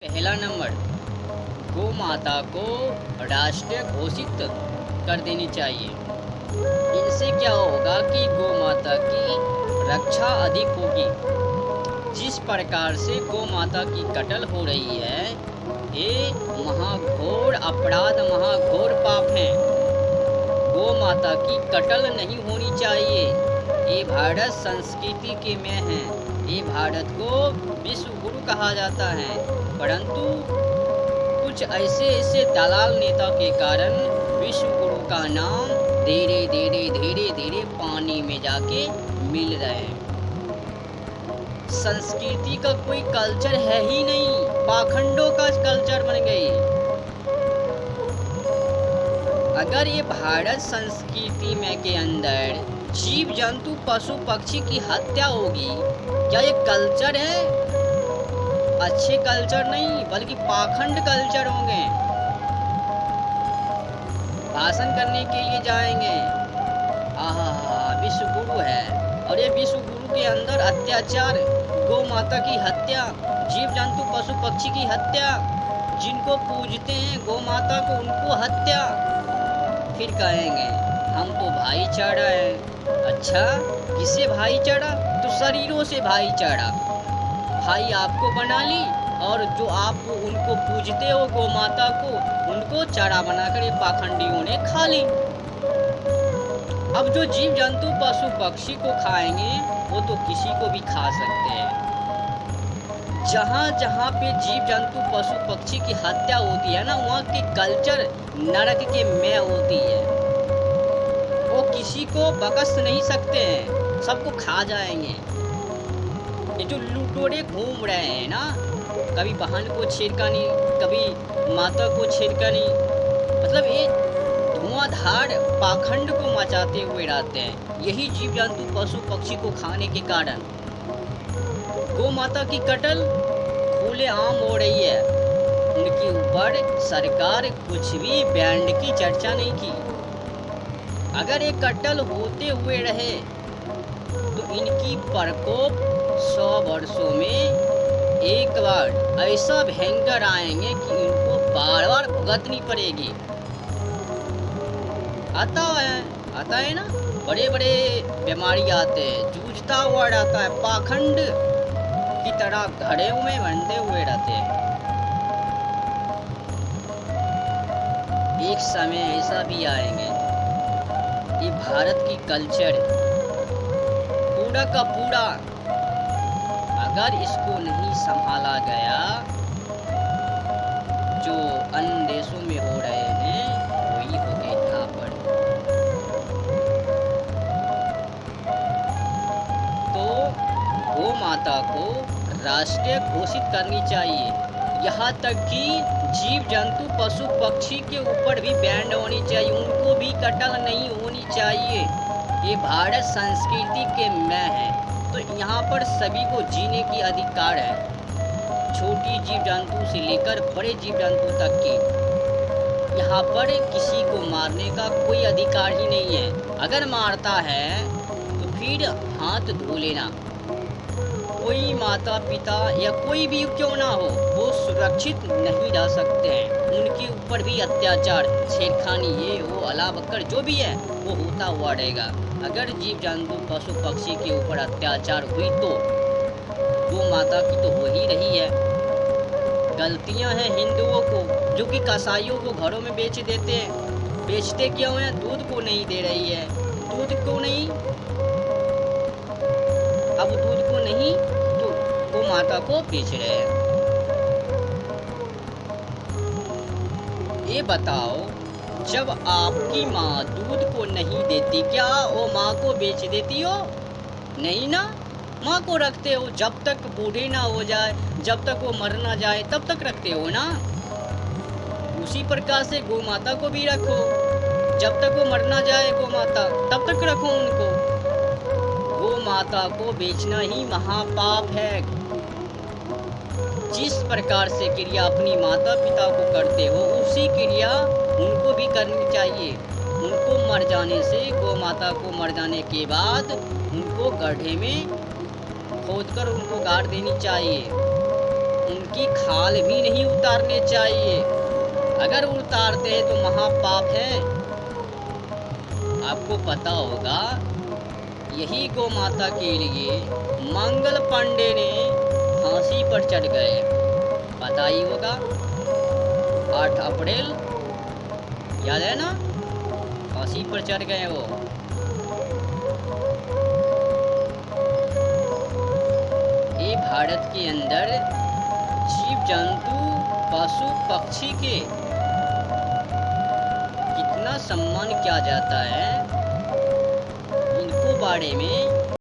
पहला नंबर, गौ माता को राष्ट्रीय घोषित कर देनी चाहिए। इनसे क्या होगा कि गौ माता की रक्षा अधिक होगी। जिस प्रकार से गौ माता की कत्ल हो रही है, ये महाघोर अपराध, महाघोर पाप है। गौ माता की कत्ल नहीं होनी चाहिए। ये भारत संस्कृति के में है। ये भारत को विश्व गुरु कहा जाता है, परंतु कुछ ऐसे दलाल नेता के कारण विश्व गुरु का नाम धीरे धीरे पानी में जाके मिल रहे हैं। संस्कृति का कोई कल्चर है ही नहीं, पाखंडों का कल्चर बन गई। अगर ये भारत संस्कृति में के अंदर जीव जंतु पशु पक्षी की हत्या होगी, क्या ये कल्चर है? अच्छे कल्चर नहीं, बल्कि पाखंड कल्चर होंगे। भाषण करने के लिए जाएंगे, आहा विश्व गुरु है, और ये विश्व गुरु के अंदर अत्याचार, गौ माता की हत्या, जीव जंतु पशु पक्षी की हत्या, जिनको पूजते हैं गौ माता को उनको हत्या। फिर कहेंगे हम तो भाईचारा है। अच्छा, किससे भाईचारा? तो शरीरों से भाईचारा। भाई आपको बना ली, और जो आप उनको पूजते हो गौ माता को, उनको चारा बनाकर ये पाखंडियों ने खा ली। अब जो जीव जंतु पशु पक्षी को खाएंगे, वो तो किसी को भी खा सकते हैं। जहाँ जहाँ पे जीव जंतु पशु पक्षी की हत्या होती है ना, वहाँ की कल्चर नरक के में होती है। वो किसी को बकस नहीं सकते हैं, सबको खा जाएंगे। ये जो लुटेरे घूम रहे हैं ना, कभी बहन को छेड़खानी, कभी माता को छेड़खानी, मतलब ये धुआंधार पाखंड को मचाते हुए रहते हैं। यही जीव जंतु पशु पक्षी को खाने के कारण गौ माता की कत्ल खुलेआम हो रही है। उनके ऊपर सरकार कुछ भी बैंड की चर्चा नहीं की। अगर ये कत्ल होते हुए रहे तो इनकी प्रकोप 100 वर्षों में एक बार ऐसा भयंकर आएंगे कि इनको बार बार भुगतनी पड़ेगी। आता है ना, बड़े बड़े बीमारी आते हैं, जूझता हुआ रहता है, पाखंड की तरह घड़े में बंधे हुए रहते हैं। एक समय ऐसा भी आएंगे कि भारत की कल्चर पूरा का पूरा, अगर इसको नहीं संभाला गया, जो अन्य देशों में हो रहे हैं वही हो गए यहाँ पर। तो गौ माता को राष्ट्रीय घोषित करनी चाहिए। यहाँ तक कि जीव जंतु पशु पक्षी के ऊपर भी बैन होनी चाहिए, उनको भी कत्ल नहीं होनी चाहिए। ये भारत संस्कृति के में है, तो यहाँ पर सभी को जीने की अधिकार है। छोटी जीव जंतु से लेकर बड़े जीव जंतु तक की यहाँ पर किसी को मारने का कोई अधिकार ही नहीं है। अगर मारता है तो फिर हाथ धो लेना। कोई माता पिता या कोई भी क्यों ना हो, वो सुरक्षित नहीं रह सकते हैं। उनके ऊपर भी अत्याचार, छेड़खानी, ये वो अला बकर जो भी है वो होता हुआ रहेगा। अगर जीव जंतु पशु पक्षी के ऊपर अत्याचार हुई तो गौ माता की तो हो ही रही है। गलतियां हैं हिंदुओं को, जो कि कसाईयों को घरों में बेच देते हैं। बेचते क्यों हैं? दूध को नहीं दे रही है। दूध को नहीं, अब दूध को नहीं तो गौ माता को बेच रहे हैं। ये बताओ, जब आपकी माँ दूध को नहीं देती, क्या वो माँ को बेच देती हो? नहीं ना, माँ को रखते हो जब तक बूढ़ी ना हो जाए, जब तक वो मर ना जाए, तब तक रखते हो ना। उसी प्रकार से गौ माता को भी रखो, जब तक वो मर ना जाए गौ माता, तब तक रखो उनको। गौ माता को बेचना ही महापाप है। जिस प्रकार से क्रिया अपनी माता पिता को करते हो, उसी क्रिया उनको भी करनी चाहिए। उनको मर जाने से, गौ माता को मर जाने के बाद उनको गड्ढे में खोदकर उनको गाड़ देनी चाहिए। इनकी खाल भी नहीं उतारने चाहिए। अगर उतारते हैं तो महापाप है। आपको पता होगा, यही गौ माता के लिए मंगल पांडे ने फांसी पर चढ़ गए। पता ही होगा, 8 अप्रैल, याद है ना, फांसी पर चढ़ गए वो। ये भारत के अंदर जीव जंतु पशु पक्षी के कितना सम्मान किया जाता है, इनको बारे में